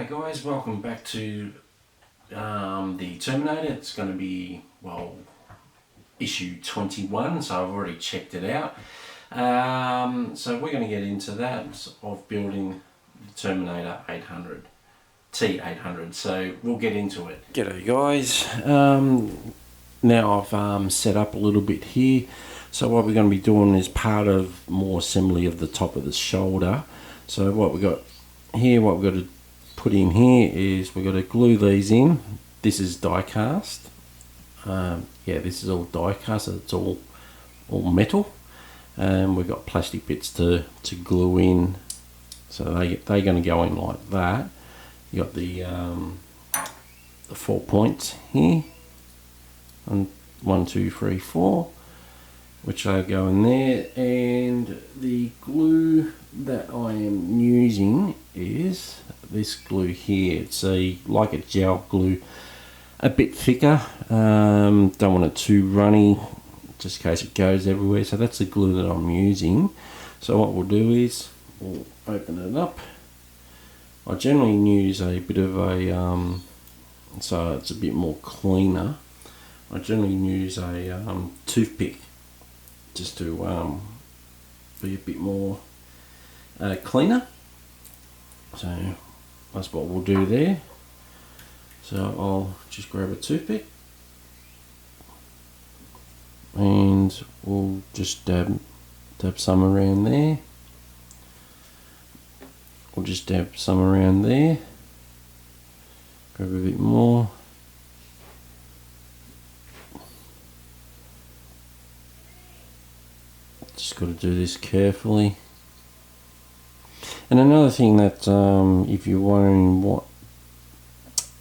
G'day guys, welcome back to the Terminator. It's going to be, well, issue 21, so I've already checked it out. So we're going to get into that of building the Terminator 800, T800, so we'll get into it. G'day guys, now I've set up a little bit here. So what we're going to be doing is part of more assembly of the top of the shoulder. So what we've got here, what we've got to put in here is we've got to glue these in. This is die cast. Yeah, this is all die cast, so it's all metal, and we've got plastic bits to glue in, so they're going to go in like that. You got the 4 points here, and 1, 2, 3, 4, which are going there, and the glue that I am using is this glue here. It's like a gel glue, a bit thicker. Don't want it too runny, just in case it goes everywhere. So that's the glue that I'm using. So what we'll do is we'll open it up. I generally use a bit of a so it's a bit more cleaner. I generally use a toothpick just to be a bit more cleaner. So that's what we'll do there. So I'll just grab a toothpick and we'll just dab some around there. We'll just dab some around there. Grab a bit more. Just got to do this carefully. And another thing that, if you're wondering what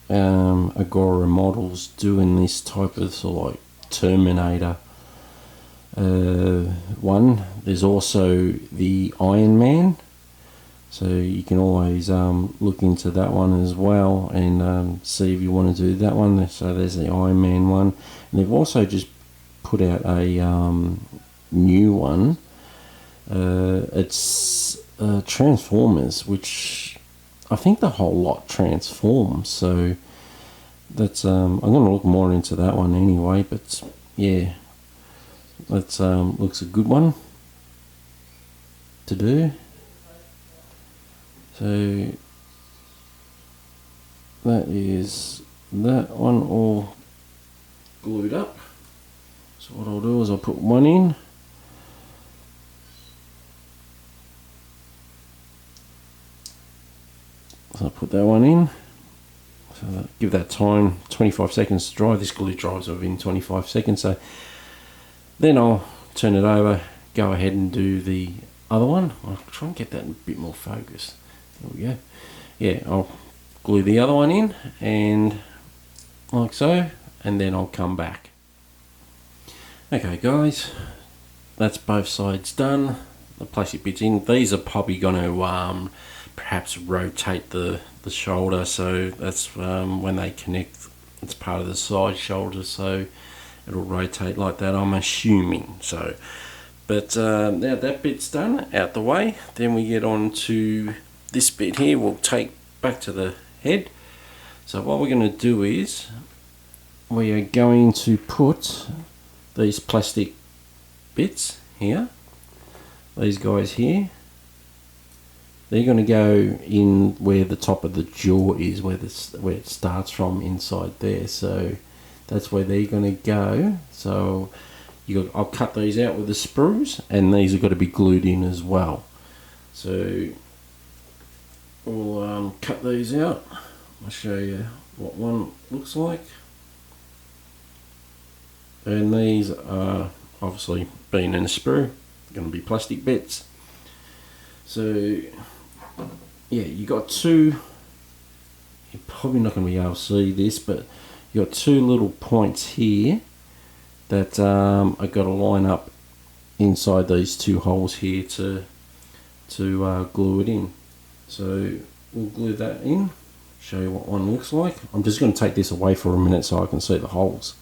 Agora models do in this type of sort of like Terminator one, there's also the Iron Man, so you can always look into that one as well and see if you want to do that one. So there's the Iron Man one, and they've also just put out a new one. It's Transformers, which I think the whole lot transforms, so that's I'm going to look more into that one anyway. But yeah, that looks a good one to do. So that is that one all glued up. So what I'll do is I'll put one in. So I'll put that one in. So give that time, 25 seconds to dry. This glue dries within 25 seconds. So then I'll turn it over, go ahead and do the other one. I'll try and get that a bit more focused. There we go. Yeah, I'll glue the other one in, and like so, and then I'll come back. Okay guys, that's both sides done. The plastic bits in. These are probably going to perhaps rotate the shoulder, so that's when they connect, it's part of the side shoulder, so it'll rotate like that, I'm assuming. So but now that bit's done, out the way, then we get on to this bit here. We'll take back to the head. So what we're going to do is we are going to put these plastic bits here, these guys here, they're going to go in where the top of the jaw is, where it starts from, inside there. So that's where they're going to go. So I'll cut these out with the sprues, and these have got to be glued in as well. So we'll cut these out. I'll show you what one looks like. And these are obviously, being in a sprue, going to be plastic bits. So yeah, you got two, you're probably not going to be able to see this, but you got two little points here that I've got to line up inside these two holes here to glue it in. So we'll glue that in, show you what one looks like. I'm just going to take this away for a minute so I can see the holes.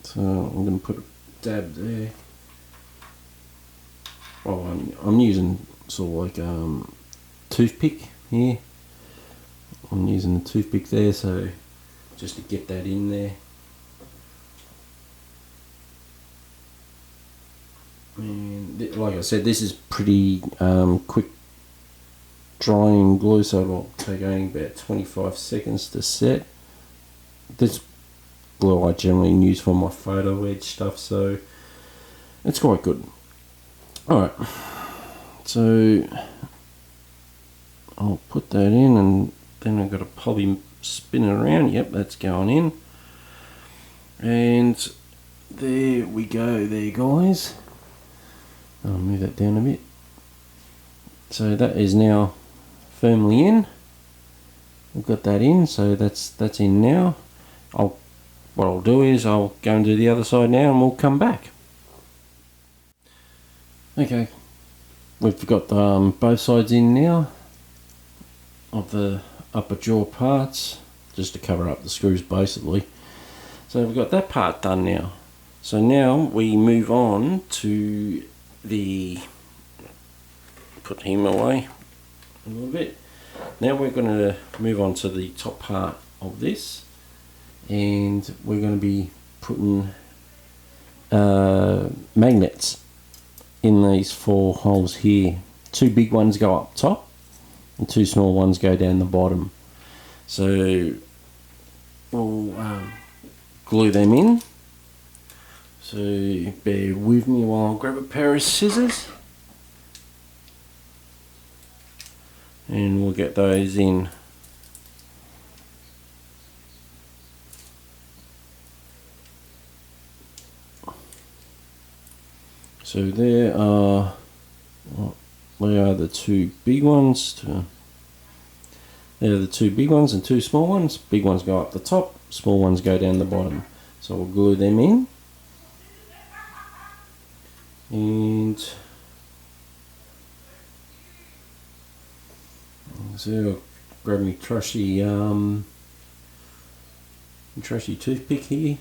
So I'm going to put a dab there. Oh, I'm using sort of like toothpick here. I'm using the toothpick there, so just to get that in there. And like I said, this is pretty quick drying glue, so it'll take only about 25 seconds to set. This glue I generally use for my photo edge stuff, so it's quite good. Alright, so I'll put that in, and then I've got to probably spin it around. Yep, that's going in. And there we go there, guys. I'll move that down a bit. So that is now firmly in. We've got that in, so that's in now. What I'll do is I'll go and do the other side now, and we'll come back. Okay, we've got both sides in now of the upper jaw parts, just to cover up the screws basically. So we've got that part done now. So now we move on to put him away a little bit. Now we're going to move on to the top part of this, and we're going to be putting magnets in these 4 holes here. 2 big ones go up top and 2 small ones go down the bottom. So we'll glue them in. So bear with me while I grab a pair of scissors, and we'll get those in. So there are the 2 big ones. There are the 2 big ones and 2 small ones. Big ones go up the top, small ones go down the bottom. So we'll glue them in. And so I'll grab my trusty toothpick here.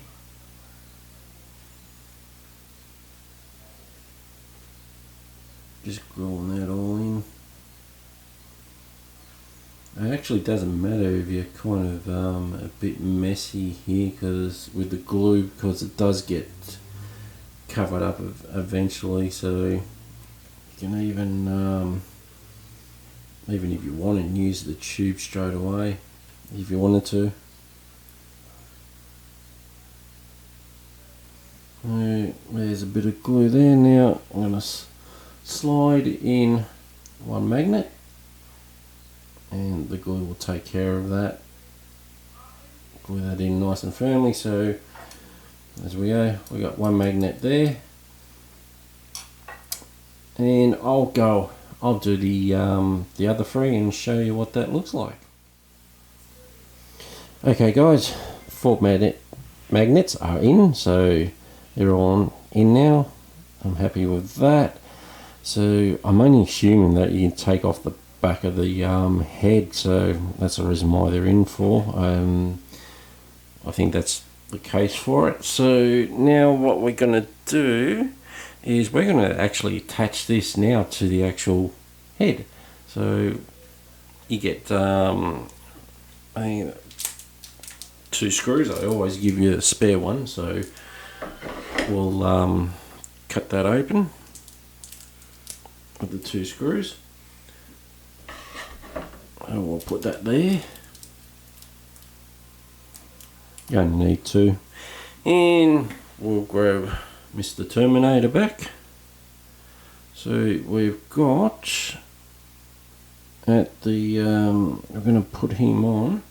Just gluing that all in. It actually doesn't matter if you're kind of a bit messy here, because with the glue, because it does get covered up eventually, so you can even if you want to use the tube straight away if you wanted to. There's a bit of glue there. Now I'm going to slide in 1 magnet, and the glue will take care of that. Glue that in nice and firmly. So as we go, we got 1 magnet there, and I'll do the other 3 and show you what that looks like. Okay guys, 4 magnets are in, so they're all in now. I'm happy with that. So I'm only assuming that you can take off the back of the head, so that's the reason why they're in for. I think that's the case for it. So now what we're going to do is we're going to actually attach this now to the actual head. So you get 2 screws. I always give you a spare one, so we'll cut that open with the 2 screws, and we'll put that there. You only need 2, and we'll grab Mr. Terminator back. So we've got at the we're going to put him on.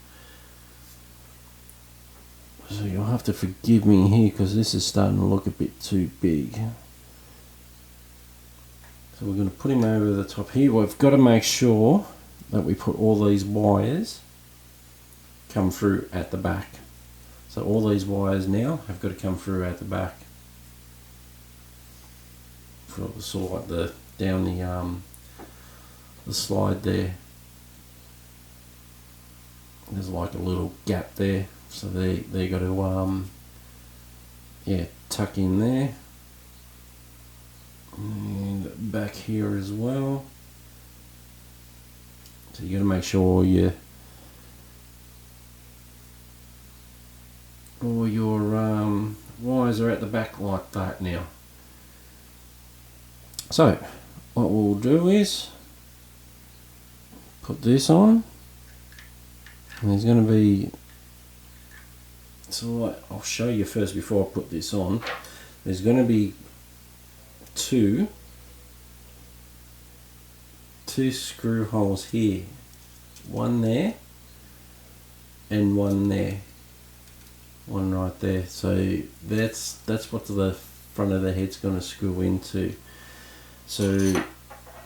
So you'll have to forgive me here, because this is starting to look a bit too big. So we're going to put him over the top here. We've got to make sure that we put all these wires come through at the back. So all these wires now have got to come through at the back. For sort of like down the slide there. There's like a little gap there, so they got to tuck in there, and back here as well. So you got to make sure all your wires are at the back like that now. So what we'll do is put this on, and there's going to be, so I'll show you first before I put this on. There's going to be two screw holes here, one there and one there, one right there. So that's what the front of the head's going to screw into. So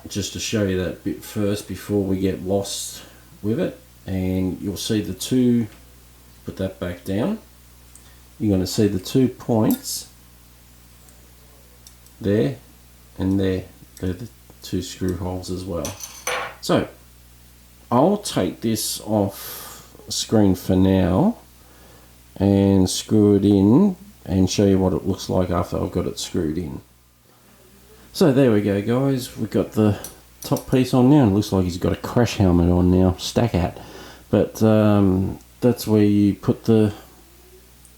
just to show you that bit first before we get lost with it, and you'll see the two, put that back down, you're going to see the 2 points there and there. They're the 2 screw holes as well. So I'll take this off screen for now and screw it in and show you what it looks like after I've got it screwed in. So there we go, guys, we've got the top piece on now, and it looks like he's got a crash helmet on now, stack hat. But that's where you put the,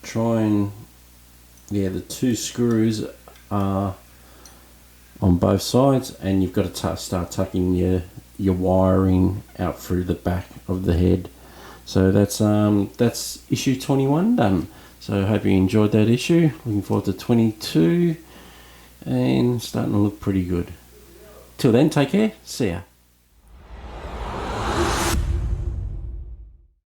the 2 screws are on both sides, and you've got to start tucking your wiring out through the back of the head. So that's issue 21 done. So I hope you enjoyed that issue. Looking forward to 22, and starting to look pretty good. Till then, take care. See ya.